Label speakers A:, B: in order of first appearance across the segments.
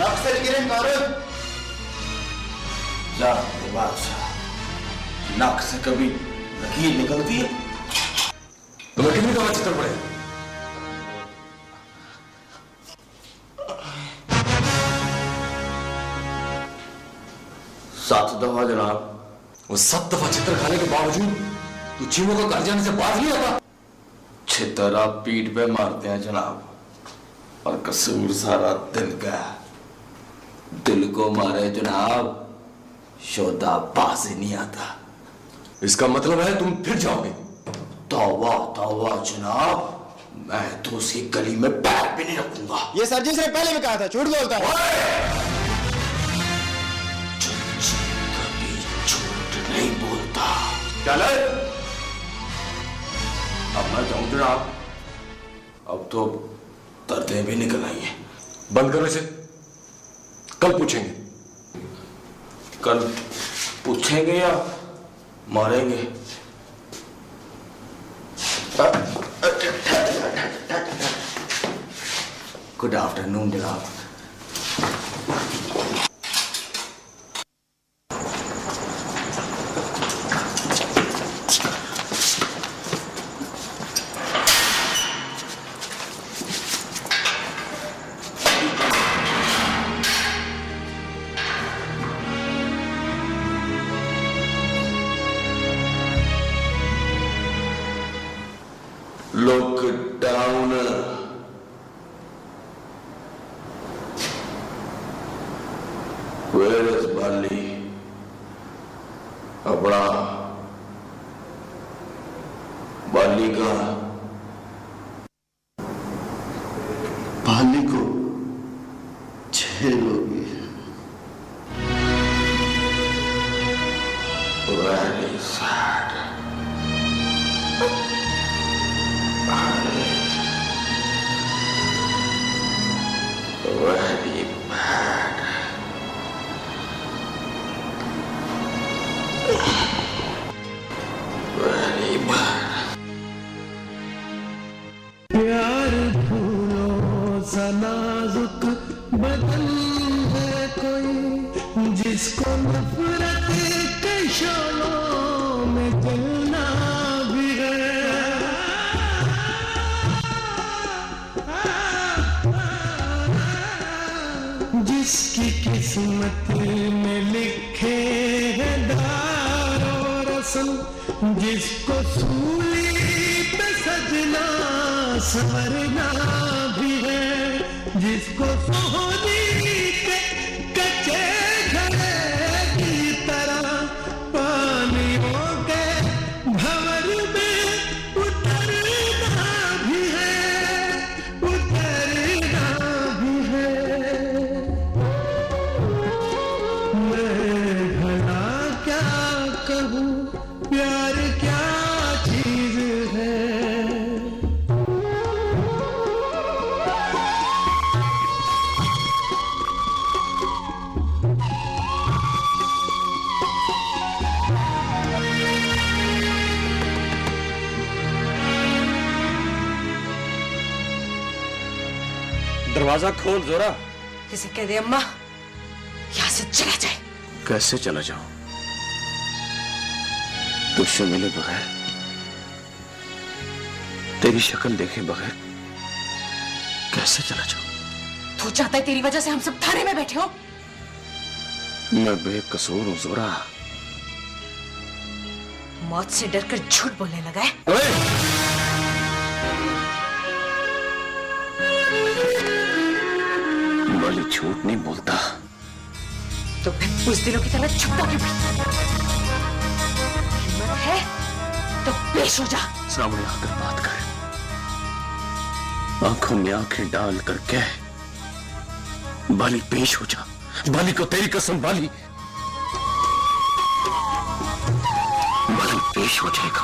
A: नक से किरण मारो। जा बादशाह, नक से कभी लकीर निकलती है?
B: तुम्हें कितनी दफा चित्र पड़े?
A: 7 दफा जनाब।
B: वो 7 दफा चित्र खाने के बावजूद तू चीमों का घर जाने से बाज नहीं आता?
A: छितर आप पीठ पे मारते हैं जनाब, और कसूर सारा दिल का। दिल को मारे जनाब, शोधा बाज ही नहीं आता।
B: इसका मतलब है तुम फिर जाओगे?
A: तौबा तौबा जनाब, मैं तो उसकी गली में पैर भी नहीं रखूंगा।
C: ये सरजी से पहले भी कहा था, झूठ बोलता है।
A: कभी झूठ नहीं बोलता।
B: चल
A: अब मैं जाऊं जनाब, अब तो दर्दें भी निकल आई हैं।
B: बंद करो इसे, कल पूछेंगे।
A: कल पूछेंगे या मारेंगे? गुड आफ्टरनून जनाब। लॉकडाउन, वेयर इज बाली? अपना बाली का, बाली को 6 लोग very sad. Very bad. Very bad.
D: प्यार फूलों सा नाजुक बदन है कोई, जिसको नफरत के शोलों में जलना भी है। जिसकी किस्मत में लिखे हैं दार और रस्म, जिसको सूली पे सजना संवरना भी है, जिसको सोहनी के कच्चे घड़े की तरह पानियों के भंवर में उतरना भी है, उतरना भी है। मैं भला क्या कहूँ, प्यार क्या चीज है।
B: दरवाजा खोल जोरा।
E: इसे कह दे अम्मा यहां से चला जाए।
A: कैसे चला जाऊं? तुझसे मिले बगैर, तेरी शक्ल देखे बगैर कैसे चला जाऊं?
E: तू चाहता है तेरी वजह से हम सब थाने में बैठे हो?
A: मैं बेकसूर हूं जोरा।
E: मौत से डरकर झूठ बोलने लगा है।
A: बाली झूठ नहीं बोलता।
E: तो फिर बुज़दिलों की तरह छुपा क्यों बैठा? हिम्मत है तो पेश हो जा।
A: सामने आकर बात कर, आंखों में आंखें डाल कर कह, बाली पेश हो जा। बाली को तेरी कसम, बाली पेश हो जाएगा।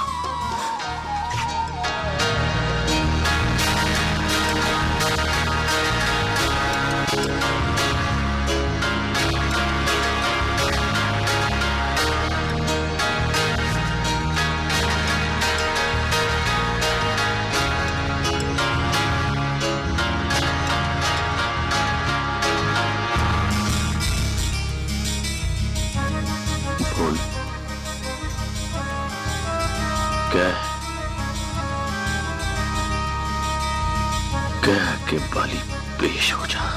A: कह के बाली पेश हो जा।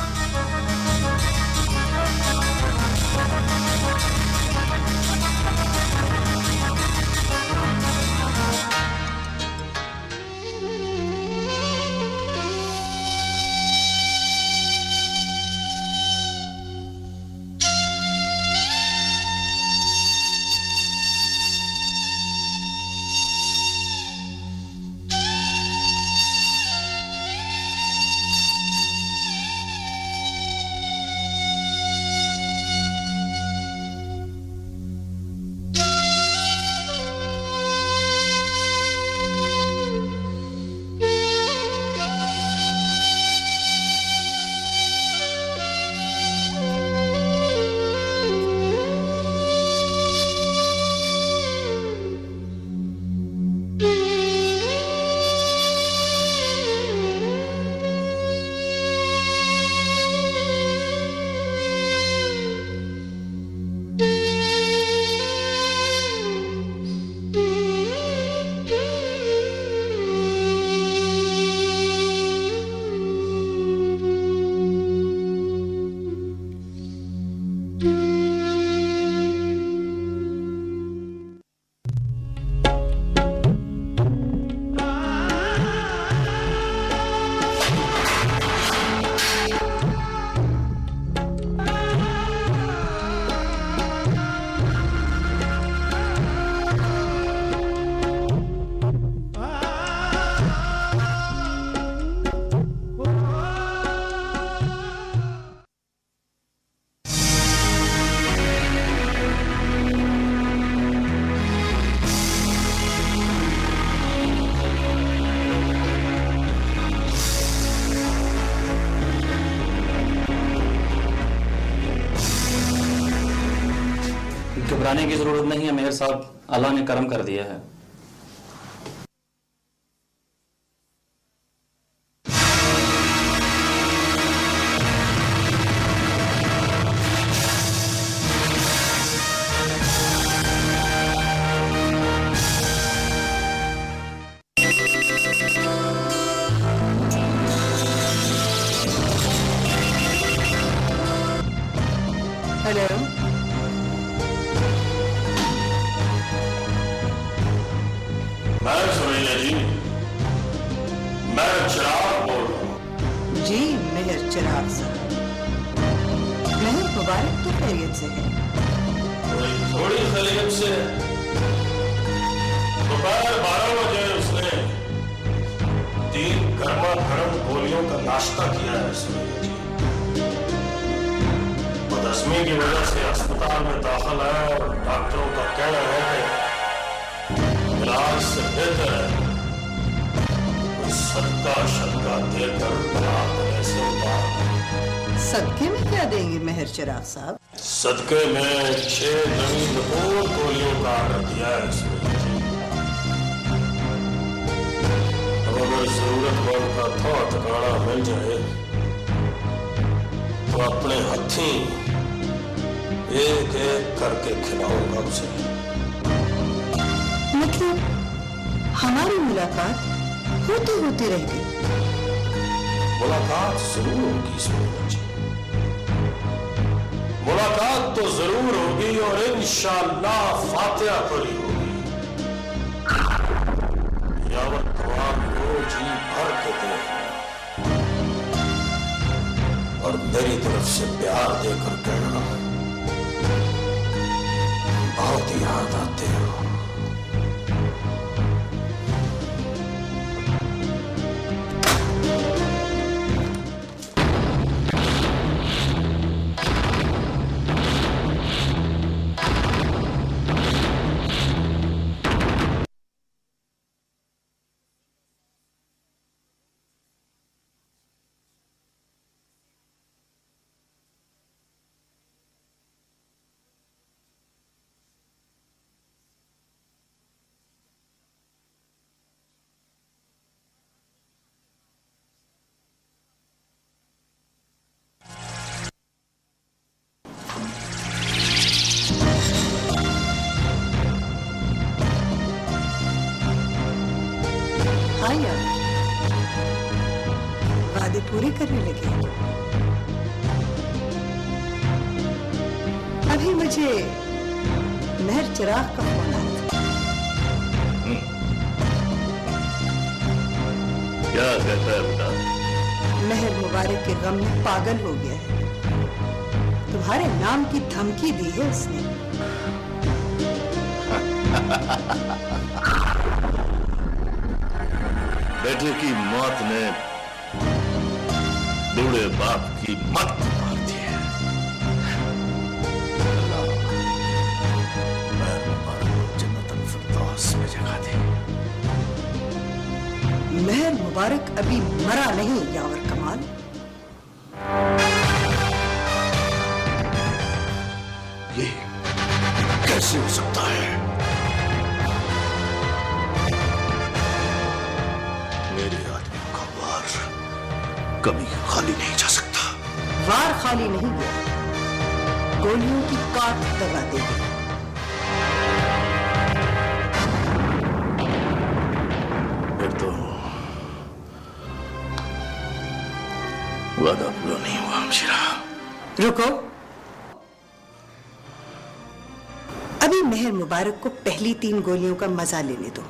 F: घबराने की जरूरत नहीं है मेहर साहब, अल्लाह ने करम कर दिया है।
E: हेलो,
G: मैं सुरैया जी, मैं चिराग बोल रहा हूँ।
E: जी मेहर चिराग साहब, मेहर मुबारक तो खैरियत से है।
G: थोड़ी खैरियत से। दोपहर 12 बजे उसने 3 गर्मा गर्म गोलियों का नाश्ता किया है सुरैया जी। बदहजमी की वजह से अस्पताल में दाखिल है और डॉक्टरों का कहना है कि इलाज से बेहतर है कोई सदका देकर बना से उतार।
E: सदके में क्या देंगे मेहर चिराग साहब?
G: सदके में 6 नवी नकोर गोलियों का आर्डर दिया है सुरैया जी। अब अगर जरूरतमंद का थोड़ा ठिकाना मिल जाए तो अपने हथी एक एक करके खिलाऊंगा उसे।
E: मतलब हमारी मुलाकात होती होती रह गई।
G: मुलाकात जरूर होगी सुरैया जी, मुलाकात तो जरूर होगी और इंशाअल्लाह फातिहा पर ही होगी। यावत तमाम को जी भर के देखना और मेरी तरफ से प्यार देकर कहना बहुत याद आते हो।
E: वादे पूरे करने लगे। अभी मुझे मेहर चिराग का फोन आया था।
G: क्या कहता है बेटा?
E: मेहर मुबारक के गम में पागल हो गया है। तुम्हारे नाम की धमकी दी है उसने।
G: बेटे की मौत ने बूढ़े बाप की मत मार दी है। अल्लाह मेहर मुबारक को जन्नतुल फिरदौस में जगह दे।
E: मेहर मुबारक अभी मरा नहीं यावर कमाल।
G: ये कैसे हो सकता है? मेरे आदमियों का वार कभी खाली नहीं जा सकता।
E: वार खाली नहीं गया, गोलियों की काट दगा देगी।
G: फिर तो वादा पूरा नहीं हुआ हमशिरा।
E: रुको, अभी मेहर मुबारक को पहली 3 गोलियों का मजा लेने दो।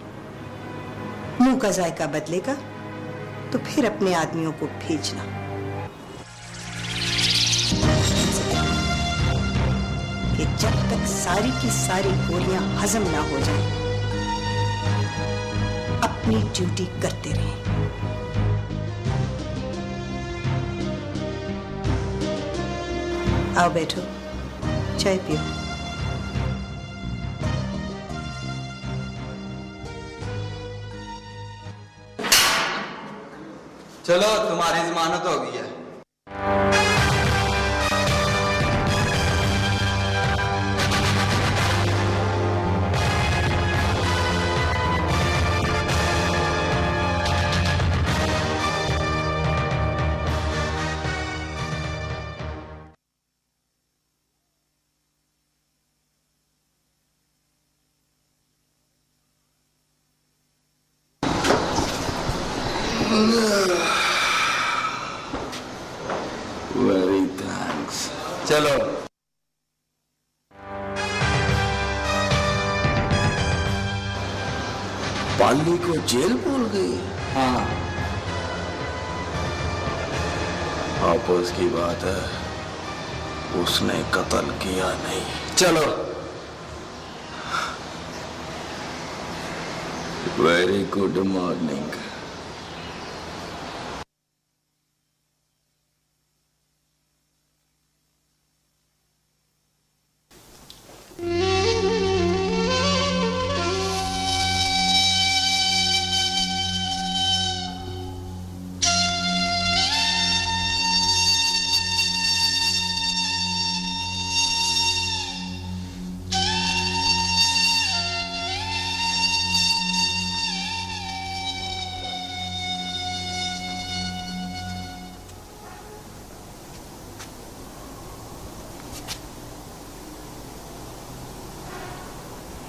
E: मुंह का जायका बदलेगा तो फिर अपने आदमियों को भेजना। कि जब तक सारी की सारी गोलियां हजम ना हो जाए, अपनी ड्यूटी करते रहें। आओ बैठो, चाय पियो।
C: चलो तुम्हारी जमानत हो गई है।
A: Very thanks.
C: चलो
A: पाली को जेल बोल गई।
C: हाँ,
A: आपस की बात है, उसने कत्ल किया नहीं।
C: चलो
A: वेरी गुड मॉर्निंग।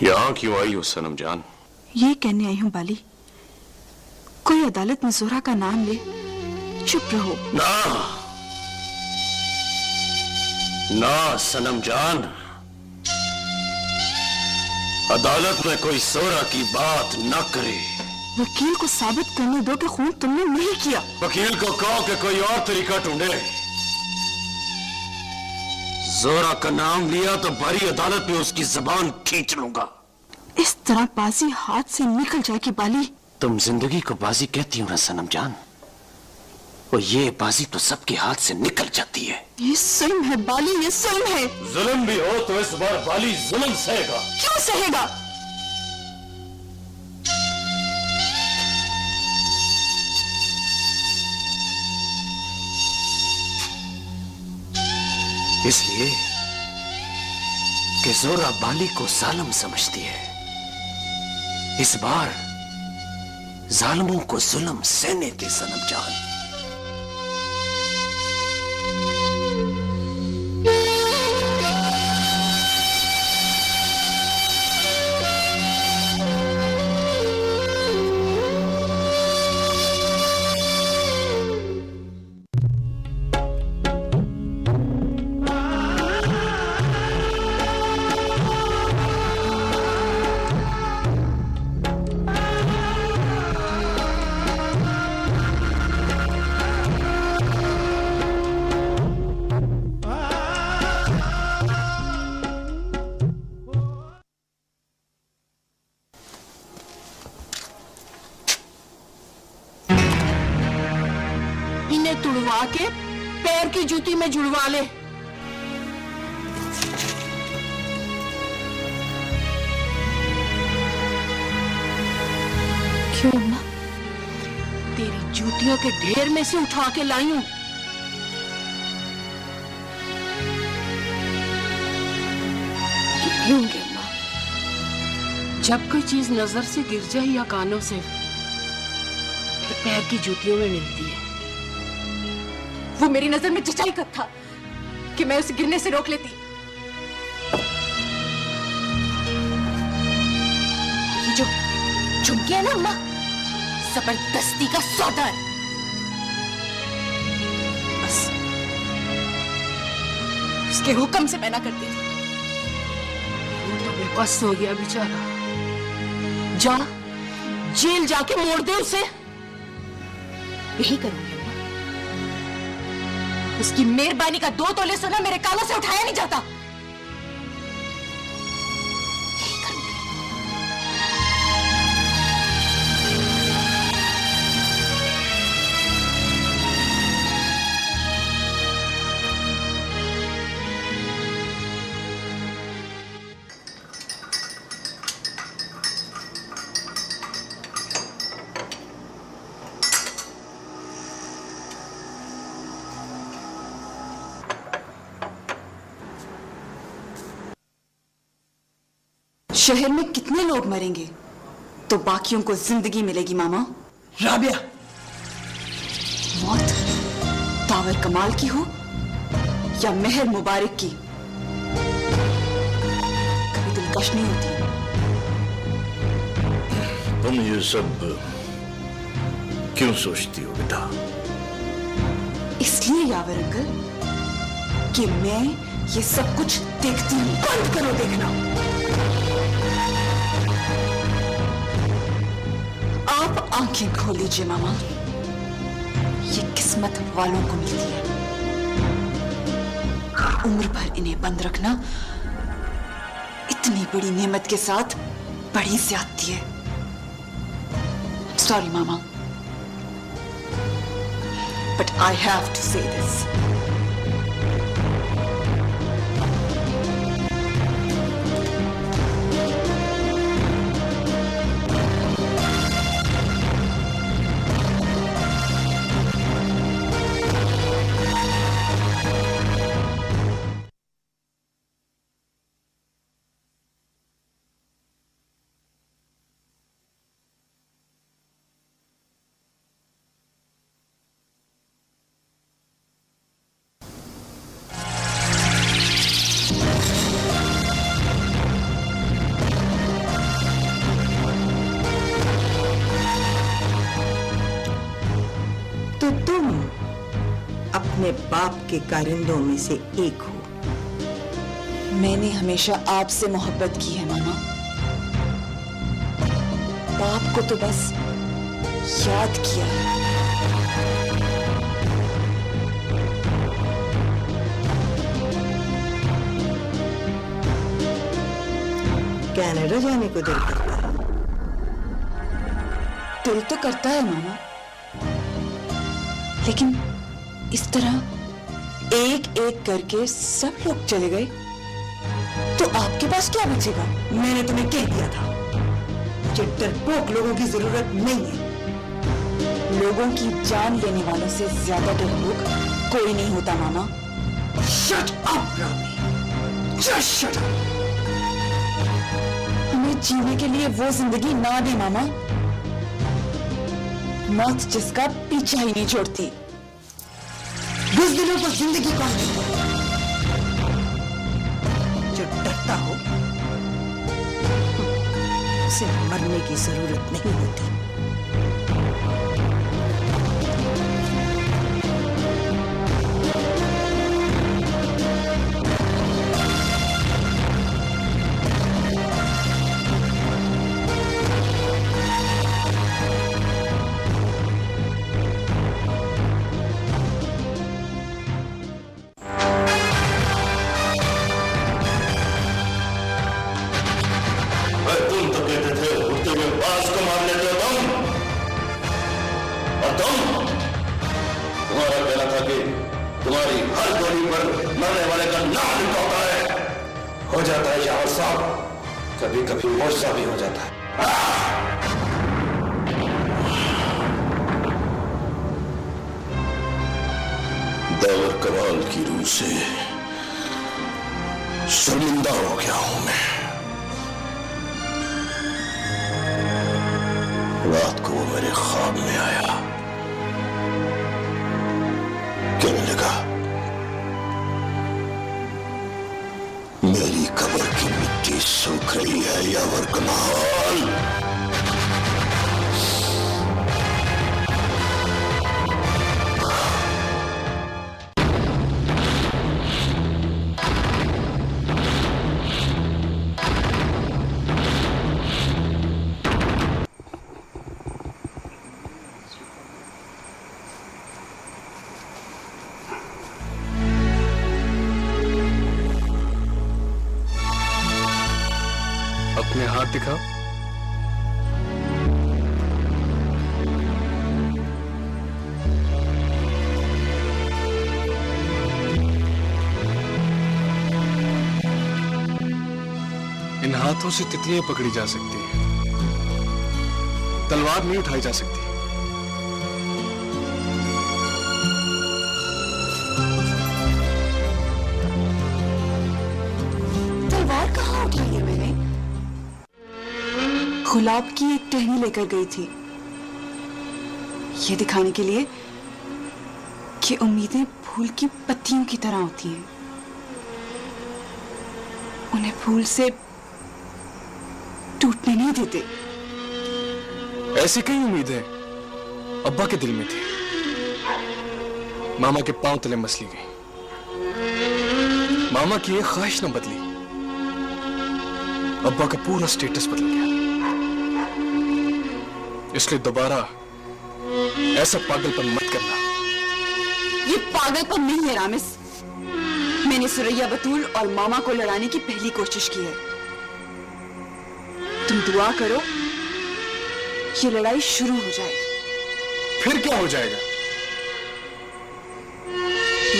G: यहां क्यों आई हो सनम जान?
H: ये कहने आई हूँ बाली, कोई अदालत में जोहरा का नाम ले। चुप रहो।
G: ना ना सनम जान, अदालत में कोई जोहरा की बात न करे।
H: वकील को साबित करने दो कि खून तुमने नहीं किया।
G: वकील को कहो कि कोई और तरीका ढूंढे। जोहरा का नाम लिया तो बड़ी अदालत में उसकी जबान खींच लूंगा।
H: इस तरह बाजी हाथ से निकल जाएगी बाली।
G: तुम जिंदगी को बाजी कहती हो ना सनम जान, और ये बाजी तो सबके हाथ से निकल जाती है।
H: ये जुल्म है बाली, ये जुल्म है।
G: जुल्म भी हो तो इस बार बाली जुल्म सहेगा।
H: क्यों सहेगा?
G: इसलिए कि जोरा बाली को जालिम समझती है। इस बार जालिमों को जुल्म सहने की सनम जान।
I: इन्हें तुड़वा के पैर की जूती में जुड़वा ले।
H: क्यों अम्मा?
I: तेरी जूतियों के ढेर में से उठा के लाई हूं। होंगे अम्मा, जब कोई चीज नजर से गिर जाए या कानों से, फिर पैर की जूतियों में मिलती है।
H: वो मेरी नजर में चचाई का था कि मैं उसे गिरने से रोक लेती। ये जो झुमकी है ना अम्मा, जबरदस्ती का सौदा है। बस उसके हुक्म से मैं ना करती थी।
I: वो तो बेबस हो गया बेचारा। जा जेल जाके मोड़ दे उसे।
H: यही करूंगी अम्मा। उसकी मेहरबानी का 2 तोले सोना मेरे कानों से उठाया नहीं जाता। यही करूंगी। शहर में कितने लोग मरेंगे तो बाकियों को जिंदगी मिलेगी मामा?
E: राबिया,
H: मौत दावर कमाल की हो या मेहर मुबारक की, कभी दिलकश नहीं होती।
G: तुम ये सब क्यों सोचती हो बेटा?
H: इसलिए यावर अंकल कि मैं ये सब कुछ देखती हूं।
E: बंद करो देखना।
H: आप आंखें खोल लीजिए मामा। ये किस्मत वालों को मिलती है। उम्र भर इन्हें बंद रखना इतनी बड़ी नेमत के साथ बड़ी ज्यादती है। सॉरी मामा, but I have to say this.
E: तो तुम अपने बाप के कारिंदों में से एक हो।
H: मैंने हमेशा आपसे मोहब्बत की है मामा। बाप को तो बस याद किया है।
E: कनाडा जाने को दिल करता है।
H: दिल तो करता है मामा, लेकिन इस तरह एक एक करके सब लोग चले गए तो आपके पास क्या बचेगा?
E: मैंने तुम्हें कह दिया था कि डरपोक लोगों की जरूरत नहीं है।
H: लोगों की जान लेने वालों से ज्यादा डरपोक कोई नहीं होता मामा।
E: Shut up Rami, just shut up.
H: हमें जीने के लिए वो जिंदगी ना दे मामा, मौत जिसका पीछा ही नहीं छोड़ती।
E: बुज़दिलों को जिंदगी कौन देता है? जो डरता हो उसे मरने की जरूरत नहीं होती।
G: तुम तो कहते थे उड़ते हुए बाज को मार लेते हो तुम। तुम्हारी हर गोली पर मरने वाले का नाम लिखा होता है।
B: हो जाता है यावर साहब, कभी कभी मुआवजा भी हो जाता है।
G: दावर कमाल की रूह से शर्मिंदा हो गया हूं मैं। रात को वो मेरे ख्वाब में आया, कहने लगा मेरी कब्र की मिट्टी सूख रही है यावर कमाल।
B: अपने हाथ दिखाओ। इन हाथों से तितलियां पकड़ी जा सकती हैं, तलवार नहीं उठाई जा सकती।
H: तलवार कहाँ उठाई है मैंने? गुलाब की एक टहनी लेकर गई थी, ये दिखाने के लिए कि उम्मीदें फूल की पत्तियों की तरह होती हैं, उन्हें फूल से टूटने नहीं देते।
B: ऐसी कई उम्मीदें अब्बा के दिल में थी, मामा के पांव तले मसली गई। मामा की एक ख्वाहिश न बदली, अब्बा का पूरा स्टेटस बदल गया। इसलिए दोबारा ऐसा पागलपन मत करना।
H: ये पागलपन नहीं है रामिस, मैंने सुरैया बतूल और मामा को लड़ाने की पहली कोशिश की है। तुम दुआ करो ये लड़ाई शुरू हो जाए।
B: फिर क्या हो जाएगा?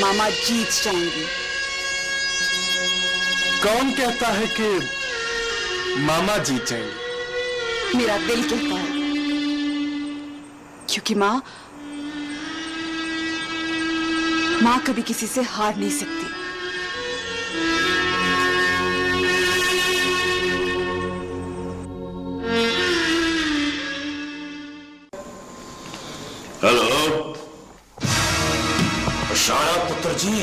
H: मामा जीत जाएंगे।
B: कौन कहता है कि मामा जीत जाएंगे?
H: मेरा दिल कहता है, क्योंकि माँ कभी किसी से हार नहीं सकती।
G: हेलो शाया पुत्र जी,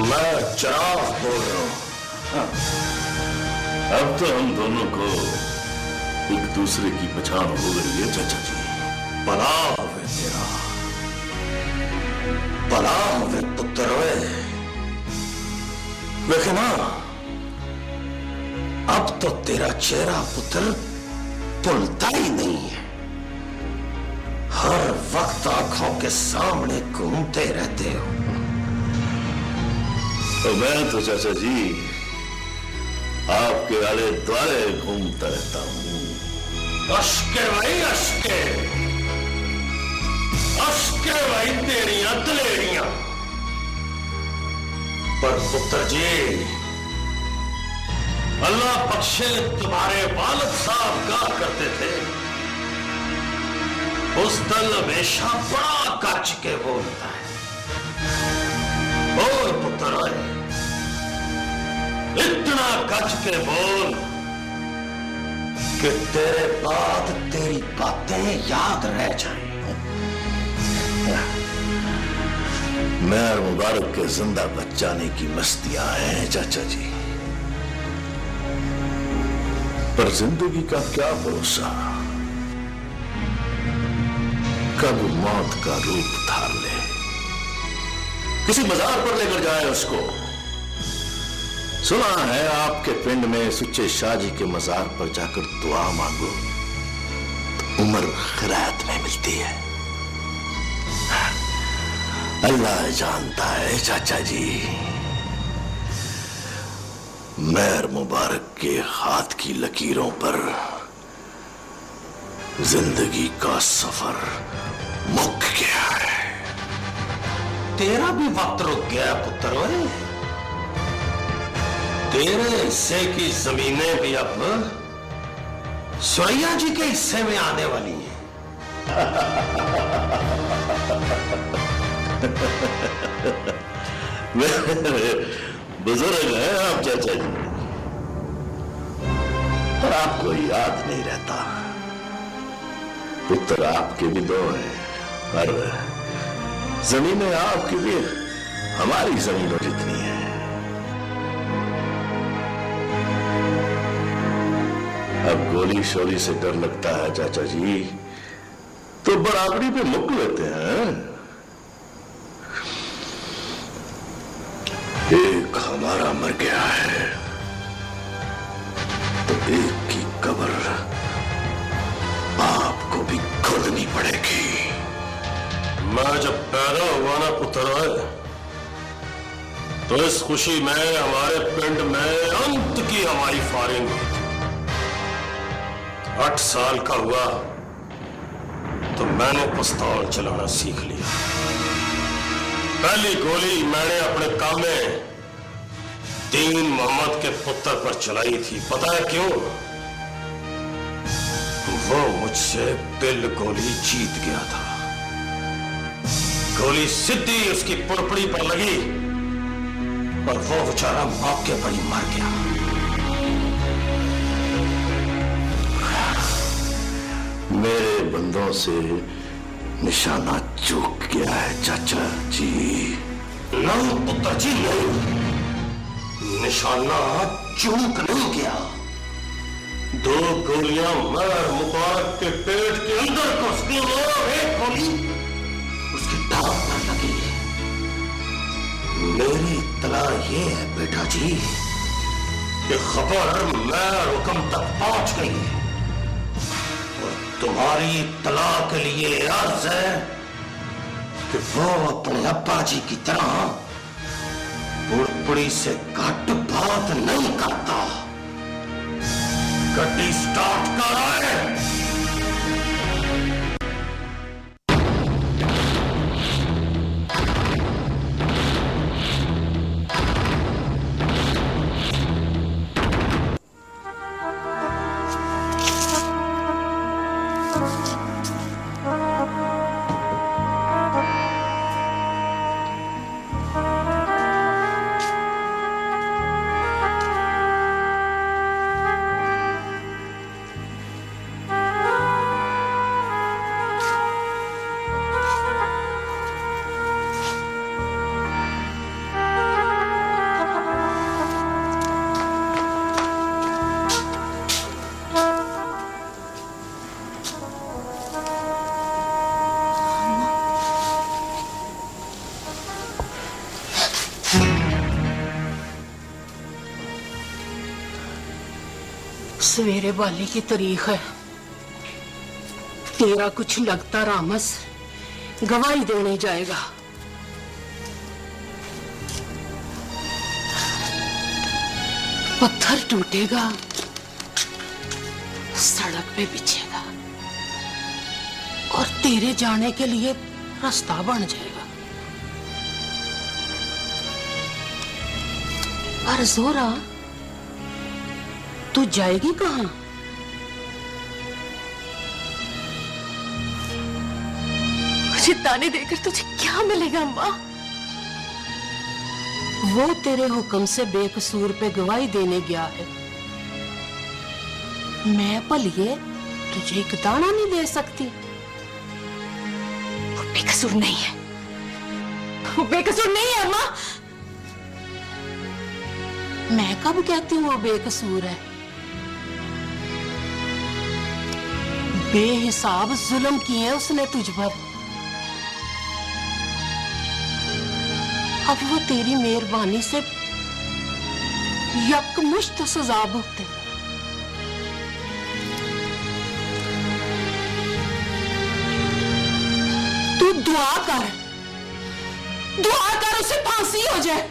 G: मैं चिराग बोल रहा हूं। अब तो हम दोनों को एक दूसरे की पहचान हो गई है चाचा जी। भला होवे तेरा, भला होवे पुत्र वे। देखना अब तो तेरा चेहरा पुत्र भुलता ही नहीं है, हर वक्त आंखों के सामने घूमते रहते हो। तो मैं तो चाचा जी आपके आले द्वारे घूमता रहता हूं। अश्के भाई अश्के, अश्के भाई तेरियां दलेरियां। पर पुत्र जी अल्लाह बख्शे तुम्हारे वालिद साहब कहा करते थे, उस दल हमेशा बड़ा गच के बोलता है। बोल पुत्र, इतना गच के बोल कि तेरे बाद तेरी बातें याद रह जाएं। मेहर मुबारक के जिंदा बचाने की मस्तियां हैं चाचा जी, पर जिंदगी का क्या भरोसा, कब मौत का रूप धार ले, किसी मजार पर लेकर जाए उसको। सुना है आपके पिंड में सुच्चे शाह जी के मजार पर जाकर दुआ मांगो तो उम्र खैरात में मिलती है। अल्लाह जानता है चाचा जी, मेहर मुबारक के हाथ की लकीरों पर जिंदगी का सफर मुक गया है। तेरा भी वक्त रुक गया पुत्र। ओए तेरे हिस्से की जमीनें भी अब सुरैया जी के हिस्से में आने वाली हैं।
J: बुजुर्ग हैं आप चाचा जी, पर आपको याद नहीं रहता। पुत्र आपके भी दो हैं, पर जमीनें आपकी भी हमारी जमीनों जितनी है। अब गोली शोली से डर लगता है चाचा जी, तो बराबरी पे मुक लेते हैं। एक हमारा मर गया है तो एक की कब्र आपको भी खोदनी पड़ेगी।
G: मैं जब पैदा हुआ ना पुत्र, तो इस खुशी में हमारे पिंड में अंत की हमारी फायरिंग हुई थी। 8 साल का हुआ तो मैंने पिस्तौल चलाना सीख लिया। पहली गोली मैंने अपने काम में दीन मोहम्मद के पुत्र पर चलाई थी। पता है क्यों? वो मुझसे बिल गोली जीत गया था। गोली सीधी उसकी पुड़पुड़ी पर लगी और वो बेचारा मौके पर ही मर गया।
J: मेरे बंदों से निशाना चूक गया है चाचा जी।
G: नहीं पुत्र जी नहीं, निशाना चूक नहीं गया। 2 गोलियां मर मुबारक के पेट के अंदर घुस गई और एक गोली उसकी टांग पर लगी। मेरी इत्तला ये है बेटा जी कि खबर मैं हुक्म तक पहुंच गई है और तुम्हारी इत्तला के लिए अर्ज है कि वो अपने अब्बा जी की तरह पुड़पुड़ी से घट बात नहीं करता। गड्डी स्टार्ट कर रहा है।
I: सवेरे वाली की तारीख है। तेरा कुछ लगता रामस गवाही देने जाएगा। पत्थर टूटेगा, सड़क पे बिछेगा और तेरे जाने के लिए रास्ता बन जाएगा। पर जोरा, तू जाएगी कहां?
H: मुझे ताने देकर तुझे क्या मिलेगा अम्मा?
I: वो तेरे हुक्म से बेकसूर पे गवाही देने गया है। मैं भलिए तुझे एक दाना नहीं दे सकती।
H: वो बेकसूर नहीं है, वो बेकसूर नहीं है अम्मा।
I: मैं कब कहती हूँ वो बेकसूर है? बेहिसाब जुल्म किए उसने तुझ पर। अब वो तेरी मेहरबानी से यकमुश्त सजा भुगते।
H: तू दुआ कर उसे फांसी हो जाए,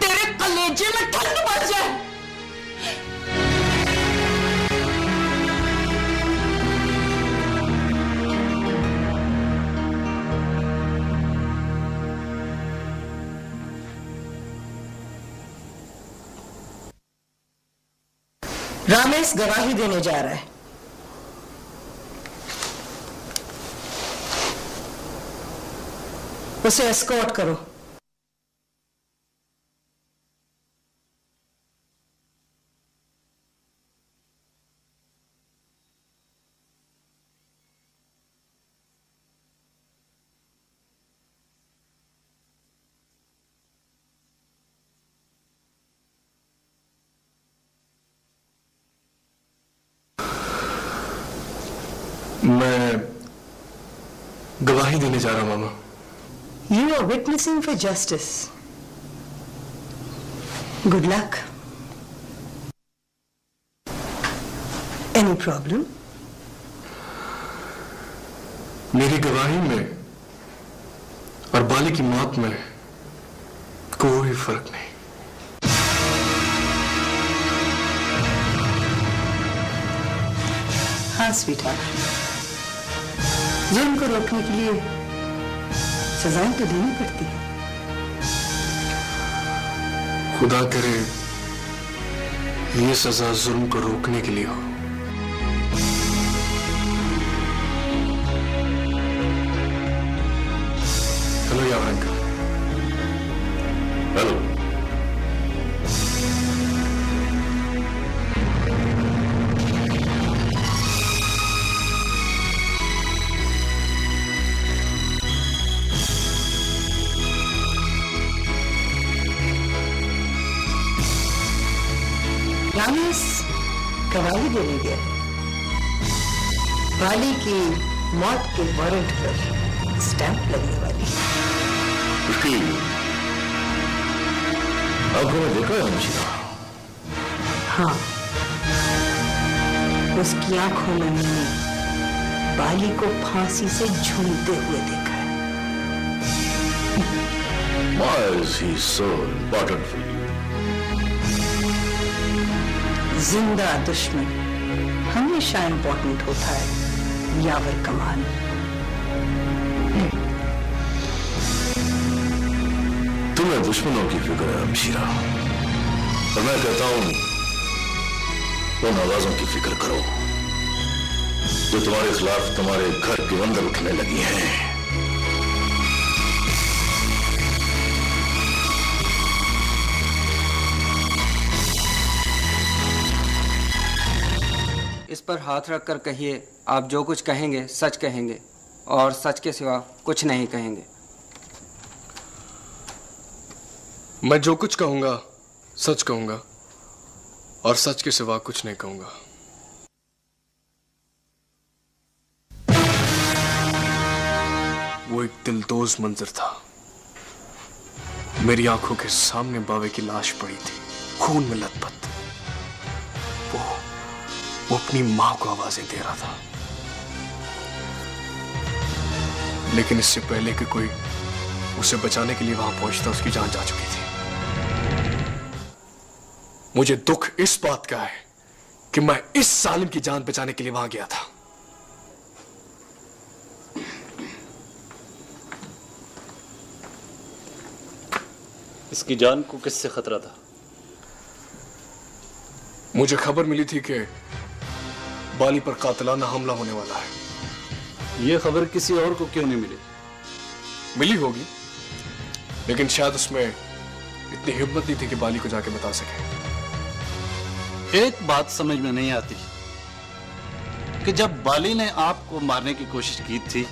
H: तेरे कलेजे में ठंड बढ़ जाए।
E: रामेश गवाही देने जा रहा है। उसे एस्कॉर्ट करो।
B: मैं गवाही देने जा रहा हूं मामा।
E: You are witnessing for justice. Good luck. Any problem?
B: मेरी गवाही में और बाली की मौत में कोई फर्क नहीं।
E: हाँ स्वीटहार्ट, जुर्म को रोकने के लिए सजाएं तो देनी पड़ती है।
B: खुदा करे ये सजा जुर्म को रोकने के लिए हो। हेलो यार अंकल।
J: हेलो।
E: रामेश गवाही देने गया। बाली की मौत के वारंट पर स्टैंप लगने वाली।
J: उसकी आंखों में देखा है हमशीरा?
E: हाँ, उसकी आंखों में मैंने बाली को फांसी से झूलते हुए देखा है।
J: Why is he so important for you?
E: जिंदा दुश्मन हमेशा इंपॉर्टेंट होता है यावर कमाल।
J: तुम्हें दुश्मनों की फिक्र है हमशीरा, और मैं कहता हूं उन आवाजों की फिक्र करो जो तुम्हारे खिलाफ तुम्हारे घर के अंदर उठने लगी हैं।
C: इस पर हाथ रखकर कहिए, आप जो कुछ कहेंगे सच कहेंगे और सच के सिवा कुछ नहीं कहेंगे।
B: मैं जो कुछ कहूंगा सच कहूंगा और सच के सिवा कुछ नहीं कहूंगा। वो एक दिलदोज मंजर था। मेरी आंखों के सामने बावे की लाश पड़ी थी, खून में लथपथ। वो अपनी मां को आवाजें दे रहा था, लेकिन इससे पहले कि कोई उसे बचाने के लिए वहां पहुंचता उसकी जान जा चुकी थी। मुझे दुख इस बात का है कि मैं इस सालिम की जान बचाने के लिए वहां गया था।
F: इसकी जान को किससे खतरा था?
B: मुझे खबर मिली थी कि बाली पर कातिलाना हमला होने वाला है।
F: यह खबर किसी और को क्यों नहीं मिली?
B: मिली होगी, लेकिन शायद उसमें इतनी हिम्मत नहीं थी कि बाली को जाके बता सके।
F: एक बात समझ में नहीं आती कि जब बाली ने आपको मारने की कोशिश की थी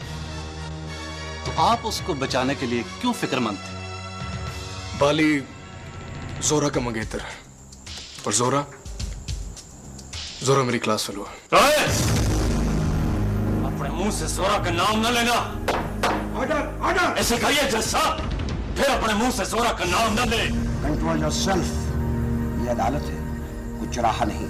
F: तो आप उसको बचाने के लिए क्यों फिक्रमंद थे?
B: बाली जोरा का मंगेतर है, और जोरा मेरी क्लास फेलो है।
G: अपने मुंह से जोरा का नाम न लेना। ऑर्डर ऐसे कहिए जज साहब, फिर अपने मुंह से जोरा का नाम न ले।
K: कंट्रोल योरसेल्फ, ये अदालत है, कुछ चौराहा नहीं।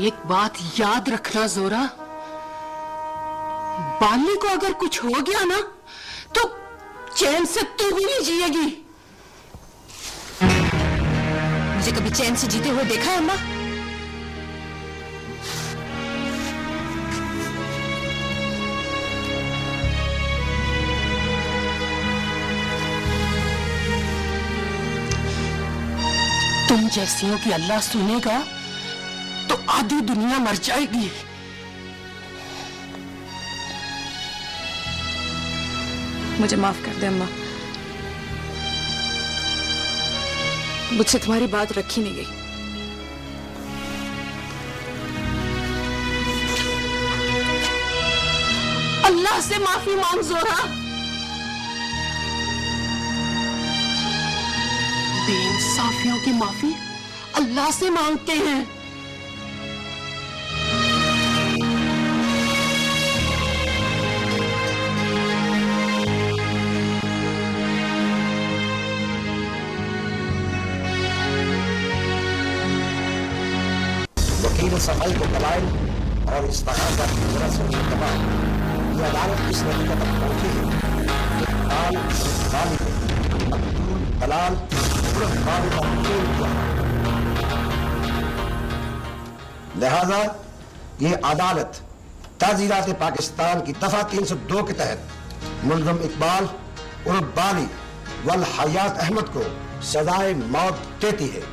I: एक बात याद रखना जोरा, बाली को अगर कुछ हो गया ना तो चैन से तू भी नहीं जिएगी।
H: मुझे कभी चैन से जीते हुए देखा है अम्मा?
I: तुम जैसियों की अल्लाह सुनेगा तो आधी दुनिया मर जाएगी।
H: मुझे माफ कर दे अम्मा, मुझसे तुम्हारी बात रखी नहीं गई।
I: अल्लाह से माफी मांग जोरा। बेइंसाफियों की माफी अल्लाह से मांगते हैं।
K: वकील सफाई को दलाइल और इस्तेहाजा की वजह से ये अदालत इस नतीजे तक पहुंची है कि दलाल लिहाजा ये अदालत ताज़ीरात पाकिस्तान की दफा 302 के तहत मुलज़म इकबाल उर्फ बाली वल हयात अहमद को सजाए मौत देती है।